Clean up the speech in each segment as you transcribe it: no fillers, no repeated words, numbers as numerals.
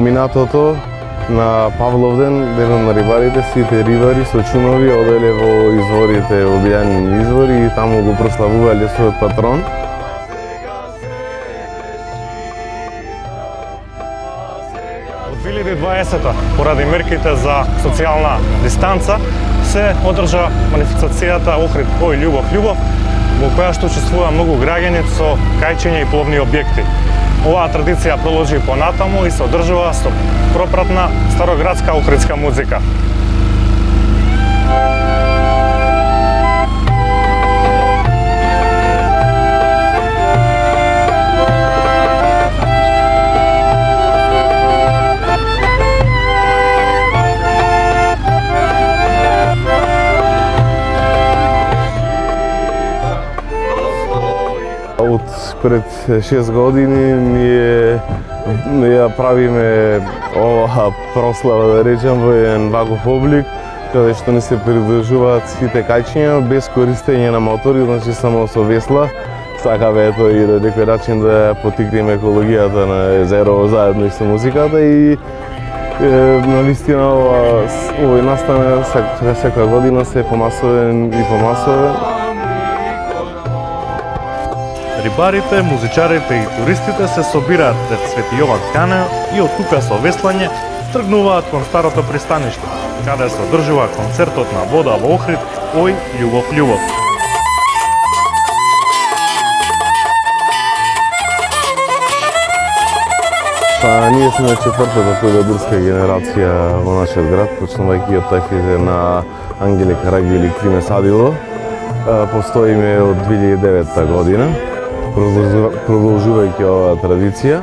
поминатото на Павловден, денот на рибарите, сите рибари со чумови оделе во изворите, обијани извори и таму го прославувале својот патрон. Од 2020 поради мерките за социјална дистанца се одржа манифестацијата Охрид Ој љубов љубов, во која што учествува многу граѓани со кајчење и пловни објекти. Оваа традиција продолжи понатаму и се одржува со пропратна староградска охридска музика. Од пред 6 години ние ја правиме оваа прослава, да речем, во еден ваков облик, каде што не се придржуваат сите кајчиња без користење на мотори, значи само со весла. Сакаве ето и на некој начин да потикнеме екологијата на езерово заедно и со музиката и навистина овој настане секоја година се помасовен и помасовен. Рибарите, музичарите и туристите се собираат пред Свети Јован Канео и од тука со веслање тргнуваат кон старото пристаниште, каде се одржува концертот на вода во Охрид Ој љубов љубов. Ние сме четвртата појдобурска генерација во нашиот град, почнувајќи од тајфите на Ангеле Караѓу или Климе Садило. Постоиме од 2009 година. Продолжувајќи оваа традиција.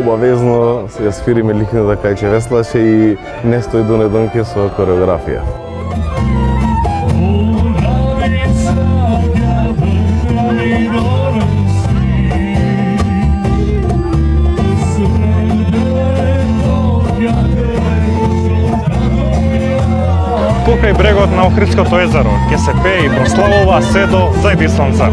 Обавезно ја свириме ликната кајче веслаше и не стои до недонке со кореографија. Покрај брегот на Охридското езеро ќе се пее и прославува се до Зајдисланца.